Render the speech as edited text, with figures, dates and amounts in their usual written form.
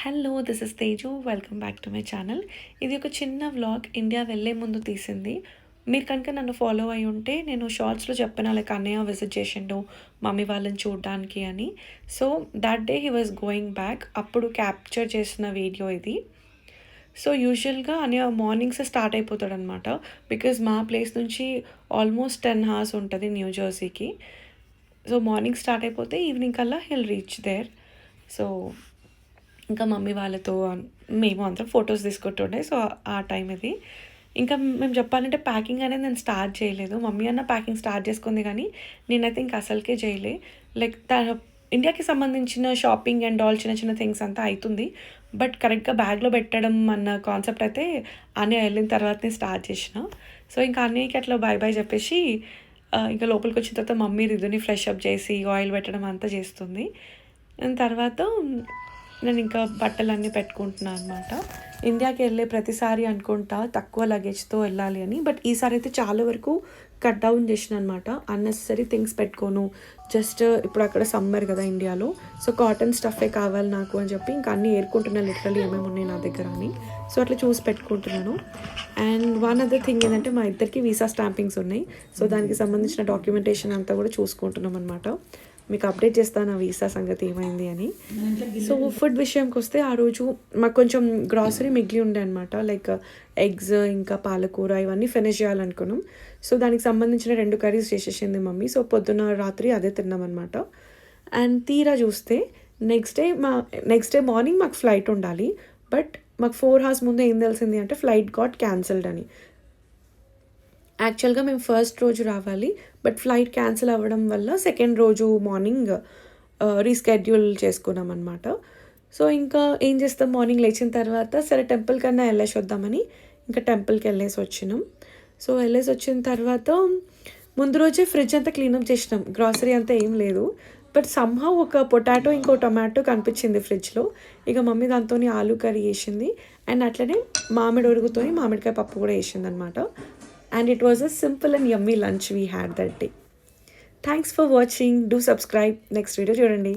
Hello this is Teju welcome back to my channel. ఇది ఒక చిన్న వ్లాగ్ ఇండియా వెళ్ళే ముందు తీసింది. మీరు కనుక నన్ను ఫాలో అయి ఉంటే నేను షార్ట్స్లో చెప్పిన లైక్ అన్నయ్య విజిట్ చేసిండు మమ్మీ వాళ్ళని చూడడానికి అని. So that day he was going back, అప్పుడు క్యాప్చర్ చేసిన వీడియో ఇది. సో యూజువల్గా అన్నయ్య మార్నింగ్స్ స్టార్ట్ అయిపోతాడు అనమాట. బికాజ్ మా ప్లేస్ నుంచి ఆల్మోస్ట్ 10 hours ఉంటుంది న్యూ జెర్సీకి. సో మార్నింగ్ స్టార్ట్ అయిపోతే ఈవినింగ్ కల్లా హిల్ రీచ్ దేర్. సో ఇంకా మమ్మీ వాళ్ళతో మేము అందరం ఫొటోస్ తీసుకుంటుండే. సో ఆ టైం ఇది. ఇంకా మేము చెప్పాలంటే ప్యాకింగ్ అనేది నేను స్టార్ట్ చేయలేదు. మమ్మీ అన్న ప్యాకింగ్ స్టార్ట్ చేసుకుంది కానీ నేనైతే ఇంకా అసలుకే చేయలే. లైక్ ఇండియాకి సంబంధించిన షాపింగ్ అండ్ ఆల్ చిన్న చిన్న థింగ్స్ అంతా అవుతుంది. బట్ కరెక్ట్గా బ్యాగ్లో పెట్టడం అన్న కాన్సెప్ట్ అయితే అన్నయ్య వెళ్ళిన తర్వాతనే స్టార్ట్ చేసిన. సో ఇంకా అన్నయ్యకి అట్లా బాయ్ బాయ్ చెప్పేసి ఇంకా లోపలికి వచ్చిన తర్వాత మమ్మీ రిదుని ఫ్రెష్ అప్ చేసి ఆయిల్ పెట్టడం అంతా చేస్తుంది. దాని తర్వాత నేను ఇంకా బట్టలన్నీ పెట్టుకుంటున్నాను అనమాట. ఇండియాకి వెళ్ళే ప్రతిసారి అనుకుంటా తక్కువ లగేజ్తో వెళ్ళాలి అని. బట్ ఈసారి అయితే చాలా వరకు కట్ డౌన్ చేసిన అనమాట. అన్నెసరీ థింగ్స్ పెట్టుకోను. జస్ట్ ఇప్పుడు అక్కడ సమ్మర్ కదా ఇండియాలో, సో కాటన్ స్టఫే కావాలి నాకు అని చెప్పి ఇంకా అన్నీ ఏరుకుంటున్నాను లిటరల్లీ ఏమేమి ఉన్నాయి నా దగ్గర అని. సో అట్లా చూసి పెట్టుకుంటున్నాను. అండ్ వన్ అదర్ థింగ్ ఏంటంటే మా ఇద్దరికి వీసా స్టాంపింగ్స్ ఉన్నాయి. సో దానికి సంబంధించిన డాక్యుమెంటేషన్ అంతా కూడా చూసుకుంటున్నాం అనమాట. మీకు అప్డేట్ చేస్తాను ఆ వీసా సంగతి ఏమైంది అని. సో ఫుడ్ విషయంకి వస్తే ఆ రోజు మాకు కొంచెం గ్రాసరీ మిగిలి ఉండే అనమాట. లైక్ ఎగ్స్ ఇంకా పాలకూర ఇవన్నీ ఫినిష్ చేయాలనుకున్నాం. సో దానికి సంబంధించిన 2 కర్రీస్ చేసేసింది మమ్మీ. సో పొద్దున్న రాత్రి అదే తిన్నామన్నమాట. అండ్ తీరా చూస్తే నెక్స్ట్ డే మార్నింగ్ మాకు ఫ్లైట్ ఉండాలి. బట్ మాకు 4 hours ముందే ఏం తెలిసింది అంటే ఫ్లైట్ గాట్ క్యాన్సిల్డ్ అని. యాక్చువల్గా మేము ఫస్ట్ రోజు రావాలి, బట్ ఫ్లైట్ క్యాన్సిల్ అవ్వడం వల్ల సెకండ్ రోజు మార్నింగ్ రీస్కెడ్యూల్ చేసుకున్నాం అనమాట. సో ఇంకా ఏం చేస్తాం, మార్నింగ్ లేచిన తర్వాత సరే టెంపుల్ కన్నా వెళ్ళేసి వద్దామని ఇంకా టెంపుల్కి వెళ్ళేసి వచ్చినాం. సో వెళ్ళేసి వచ్చిన తర్వాత ముందు రోజే ఫ్రిడ్జ్ అంతా క్లీనప్ చేసినాం. గ్రాసరీ అంతా ఏం లేదు. బట్ సమ్హౌ ఒక పొటాటో ఇంకో టొమాటో కనిపించింది ఫ్రిడ్జ్లో. ఇక మమ్మీ దాంతో ఆలూ కర్రీ వేసింది. అండ్ అట్లనే మామిడి ఒరుగుతో మామిడికాయ పప్పు కూడా వేసింది అనమాట. And it was a simple and yummy lunch we had that day. Thanks for watching. Do subscribe. Next video చూడండి.